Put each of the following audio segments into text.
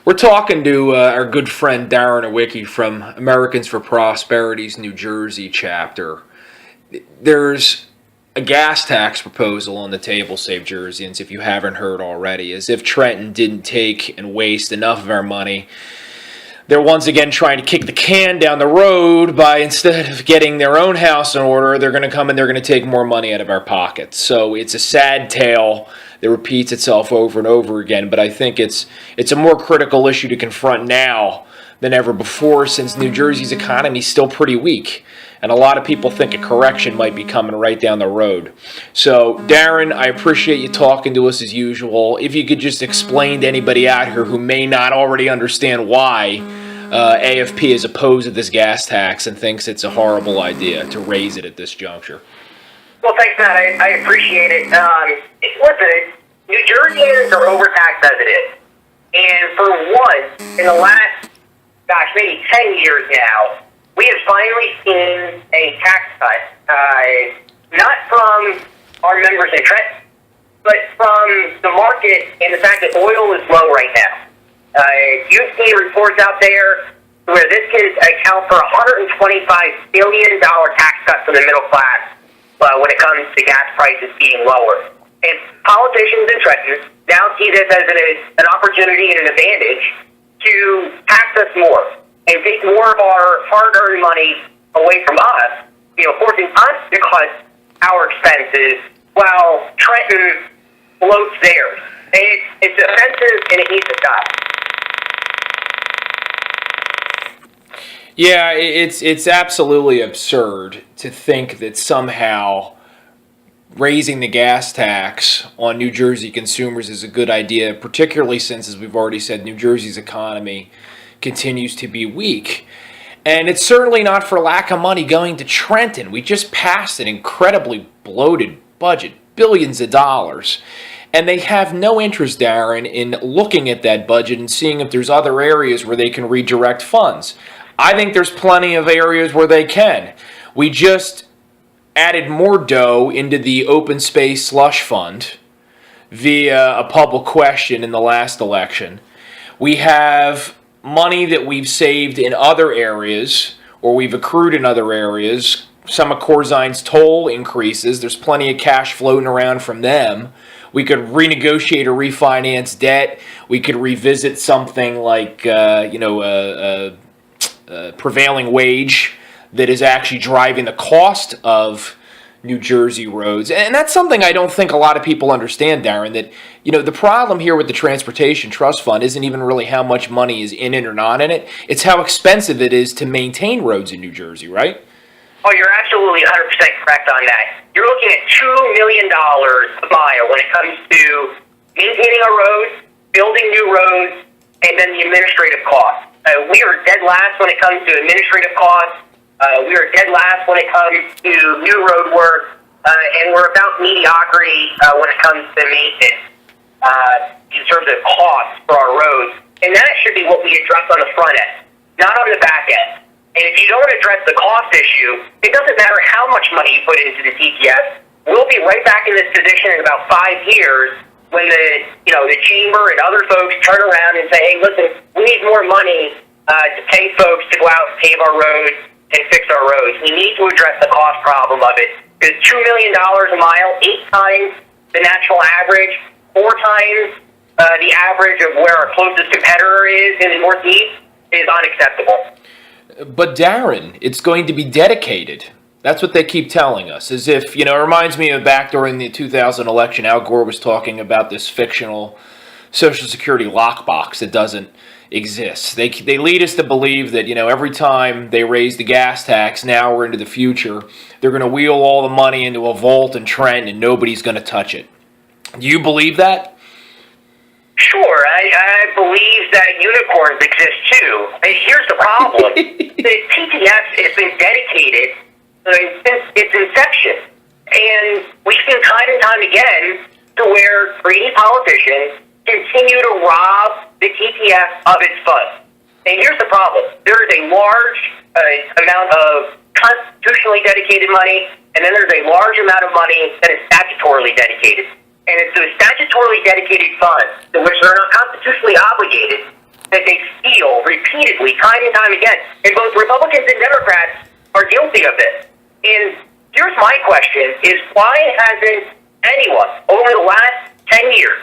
We're talking to our good friend Daryn Iwicki from Americans for Prosperity's New Jersey chapter. There's a gas tax proposal on the table, Save Jerseyans, if you haven't heard already. As if Trenton didn't take and waste enough of our money, they're once again trying to kick the can down the road by, instead of getting their own house in order, they're going to come and they're going to take more money out of our pockets. So it's a sad tale that repeats itself over and over again, but I think it's a more critical issue to confront now than ever before, since New Jersey's economy is still pretty weak, and a lot of people think a correction might be coming right down the road. So, Daryn, I appreciate you talking to us as usual. If you could just explain to anybody out here who may not already understand why AFP is opposed to this gas tax and thinks it's a horrible idea to raise it at this juncture. Well, thanks, Matt. I appreciate it. Listen, New Jerseyans are overtaxed as it is. And for once, in the last, maybe 10 years now, we have finally seen a tax cut, not from our members in Trenton, but from the market and the fact that oil is low right now. You've seen reports out there where this can account for $125 billion tax cut for the middle class when it comes to gas prices being lower. And politicians in Trenton now see this as an opportunity and an advantage to tax us more and take more of our hard-earned money away from us, forcing us to cut our expenses while Trenton floats theirs. It's offensive and it needs to stop. Yeah, it's absolutely absurd to think that somehow raising the gas tax on New Jersey consumers is a good idea, particularly since, as we've already said, New Jersey's economy continues to be weak. And it's certainly not for lack of money going to Trenton. We just passed an incredibly bloated budget, billions of dollars. And they have no interest, Daryn, in looking at that budget and seeing if there's other areas where they can redirect funds. I think there's plenty of areas where they can. We just added more dough into the open space slush fund via a public question in the last election. We have money that we've saved in other areas, or we've accrued in other areas. Some of Corzine's toll increases. There's plenty of cash floating around from them. We could renegotiate or refinance debt. We could revisit something like, prevailing wage that is actually driving the cost of New Jersey roads. And that's something I don't think a lot of people understand, Daryn, that, the problem here with the Transportation Trust Fund isn't even really how much money is in it or not in it. It's how expensive it is to maintain roads in New Jersey, right? Oh, you're absolutely 100% correct on that. You're looking at $2 million a mile when it comes to maintaining our roads, building new roads, and then the administrative costs. We are dead last when it comes to administrative costs. We are dead last when it comes to new road work, and we're about mediocrity when it comes to maintenance in terms of costs for our roads. And that should be what we address on the front end, not on the back end. And if you don't address the cost issue, it doesn't matter how much money you put into the TTS. We'll be right back in this position in about 5 years when the chamber and other folks turn around and say, hey, listen, we need more money to pay folks to go out and pave our roads and fix our roads. We need to address the cost problem of it. Because $2 million a mile, 8 times the national average, 4 times the average of where our closest competitor is in the Northeast is unacceptable. But Daryn, it's going to be dedicated. That's what they keep telling us. As if, it reminds me of back during the 2000 election, Al Gore was talking about this fictional Social Security lockbox that doesn't exist. They lead us to believe that, every time they raise the gas tax, now or into the future, they're going to wheel all the money into a vault in Trenton and nobody's going to touch it. Do you believe that? Sure, I believe that unicorns exist too. Here's the problem. The TTS has been dedicated since its inception. And we've seen time and time again to where greedy politicians continue to rob the TTS of its funds. And here's the problem. There is a large amount of constitutionally dedicated money, and then there's a large amount of money that is statutorily dedicated. And it's those statutorily dedicated funds, to which they're not constitutionally obligated, that they steal repeatedly, time and time again. And both Republicans and Democrats are guilty of this. And here's my question, is why hasn't anyone over the last 10 years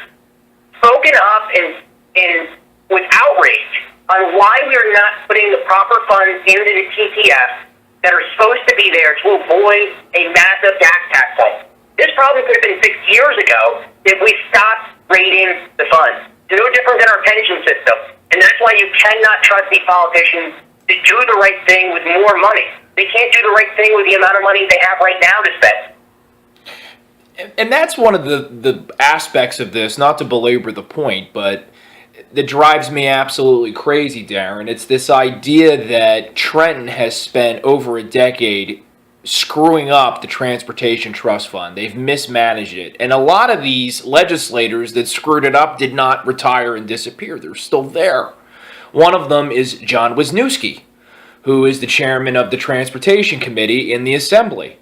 spoken up and with outrage on why we are not putting the proper funds into the TTF that are supposed to be there to avoid a massive gas tax hike? This problem could have been fixed years ago if we stopped raiding the funds. It's no different than our pension system. And that's why you cannot trust these politicians to do the right thing with more money. They can't do the right thing with the amount of money they have right now to spend. And that's one of the aspects of this, not to belabor the point, but that drives me absolutely crazy, Daryn. It's this idea that Trenton has spent over a decade screwing up the Transportation Trust Fund. They've mismanaged it. And a lot of these legislators that screwed it up did not retire and disappear. They're still there. One of them is John Wisniewski, who is the chairman of the Transportation Committee in the Assembly.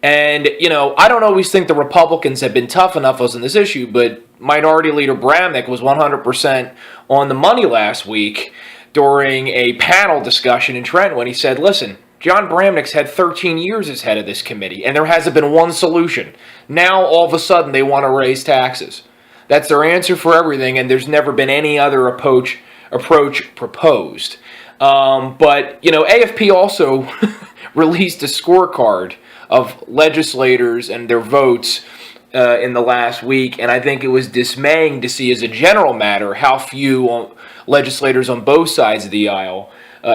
And, I don't always think the Republicans have been tough enough on this issue, but Minority Leader Bramnick was 100% on the money last week during a panel discussion in Trenton when he said, listen, John Bramnick's had 13 years as head of this committee, and there hasn't been one solution. Now, all of a sudden, they want to raise taxes. That's their answer for everything, and there's never been any other approach proposed. But, AFP also released a scorecard of legislators and their votes in the last week, and I think it was dismaying to see, as a general matter, how few legislators on both sides of the aisle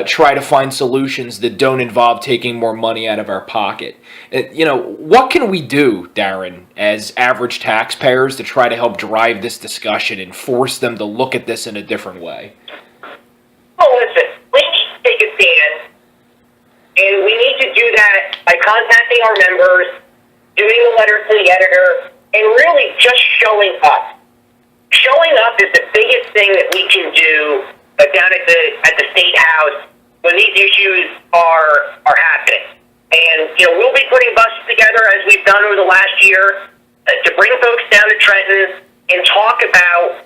try to find solutions that don't involve taking more money out of our pocket. What can we do, Daryn, as average taxpayers to try to help drive this discussion and force them to look at this in a different way? Oh, listen, we need to take a stand, and we need to do that by contacting our members, doing a letter to the editor, and really just showing up. Showing up is the biggest thing that we can do down at the State House when these issues are happening. And, we'll be putting buses together, as we've done over the last year, to bring folks down to Trenton and talk about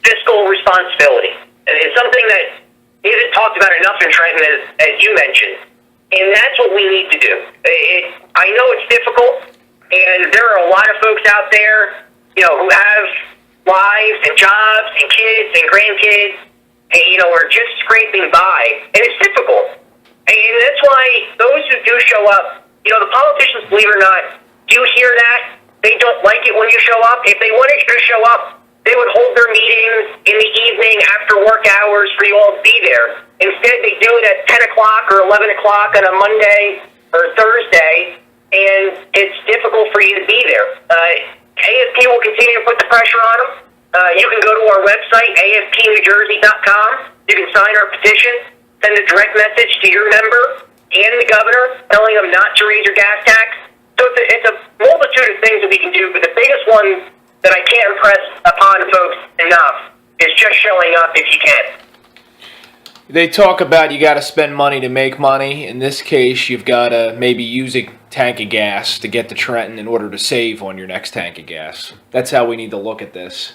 fiscal responsibility. And it's something that isn't talked about enough in Trenton, as you mentioned. And that's what we need to do. I know it's difficult, and there are a lot of folks out there, who have wives and jobs and kids and grandkids, and, are just scraping by. And it's difficult. And that's why those who do show up, the politicians, believe it or not, do hear that. They don't like it when you show up. If they wanted you to show up, they would hold their meetings in the evening after work hours for you all to be there. Instead, they do it at 10 o'clock or 11 o'clock on a Monday or Thursday, and it's difficult for you to be there. AFP will continue to put the pressure on them. You can go to our website, AFP-NJ.com. You can sign our petition, send a direct message to your member and the governor telling them not to raise your gas tax. So it's a multitude of things that we can do, but the biggest one that I can't impress upon folks enough is just showing up if you can. They talk about you got to spend money to make money. In this case, you've got to maybe use a tank of gas to get to Trenton in order to save on your next tank of gas. That's how we need to look at this.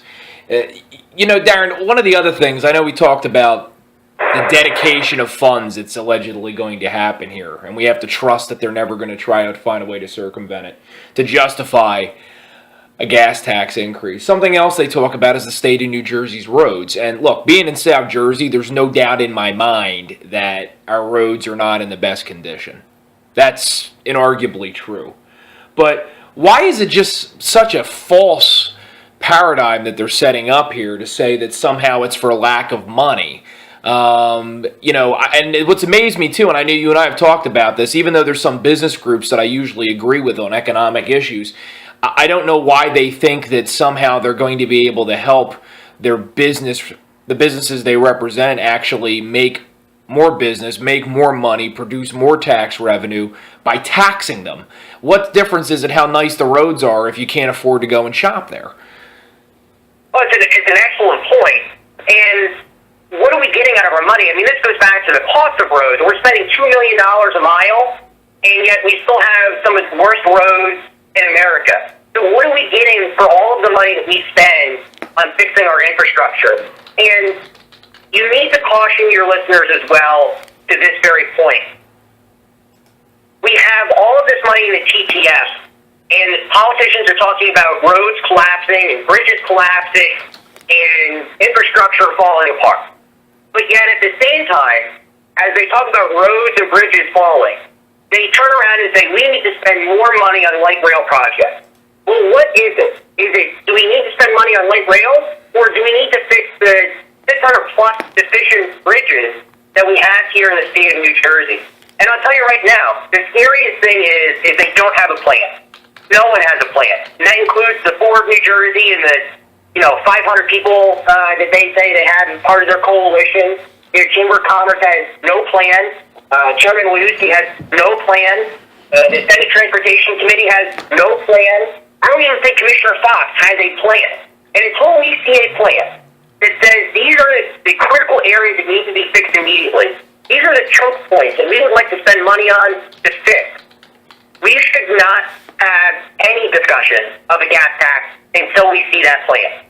Daryn, one of the other things, I know we talked about the dedication of funds that's allegedly going to happen here, and we have to trust that they're never going to try to find a way to circumvent it, to justify a gas tax increase. Something else they talk about is the state of New Jersey's roads. And look, being in South Jersey, there's no doubt in my mind that our roads are not in the best condition. That's inarguably true. But why is it just such a false paradigm that they're setting up here to say that somehow it's for lack of money? And what's amazed me too, and I know you and I have talked about this, even though there's some business groups that I usually agree with on economic issues, I don't know why they think that somehow they're going to be able to help the businesses they represent actually make more business, make more money, produce more tax revenue by taxing them. What difference is it how nice the roads are if you can't afford to go and shop there? Well, it's an excellent point. And what are we getting out of our money? I mean, this goes back to the cost of roads. We're spending $2 million a mile, and yet we still have some of the worst roads in America. So what are we getting for all of the money that we spend on fixing our infrastructure? And you need to caution your listeners as well to this very point. We have all of this money in the TTF, and politicians are talking about roads collapsing and bridges collapsing and infrastructure falling apart. But yet at the same time, as they talk about roads and bridges falling, they turn around and say, we need to spend more money on light rail projects. Well, what is it? Do we need to spend money on light rail, or do we need to fix the 600 plus deficient bridges that we have here in the state of New Jersey? And I'll tell you right now, the scariest thing is they don't have a plan. No one has a plan. And that includes the Port of New Jersey and the 500 people that they say they have as part of their coalition. Their Chamber of Commerce has no plan. Chairman Iwicki has no plan. The Senate Transportation Committee has no plan. I don't even think Commissioner Fox has a plan. And until we see a plan that says these are the critical areas that need to be fixed immediately, these are the choke points that we would like to spend money on to fix, we should not have any discussion of a gas tax until we see that plan.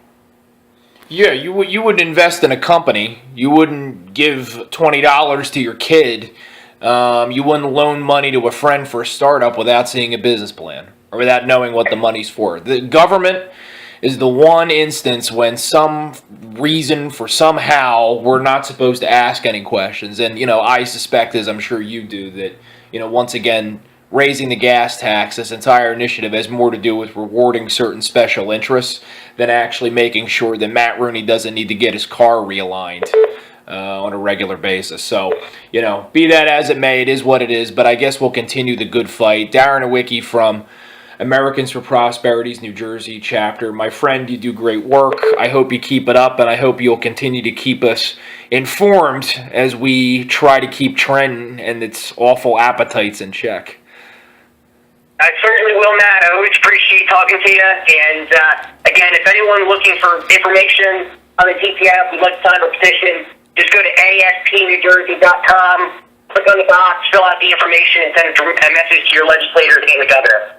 Yeah, you would invest in a company. You wouldn't give $20 to your kid. You wouldn't loan money to a friend for a startup without seeing a business plan or without knowing what the money's for. The government is the one instance when some reason for somehow we're not supposed to ask any questions. And, I suspect, as I'm sure you do, that, once again, raising the gas tax, this entire initiative has more to do with rewarding certain special interests than actually making sure that Matt Rooney doesn't need to get his car realigned on a regular basis. So, be that as it may, it is what it is, but I guess we'll continue the good fight. Daryn Iwicki from Americans for Prosperity's New Jersey chapter. My friend, you do great work. I hope you keep it up, and I hope you'll continue to keep us informed as we try to keep Trenton and its awful appetites in check. I certainly will, Matt. I always appreciate talking to you. And again, if anyone looking for information on the TTF would like to sign a petition, just go to AFP-NJ.com, click on the box, fill out the information, and send a message to your legislators and the governor.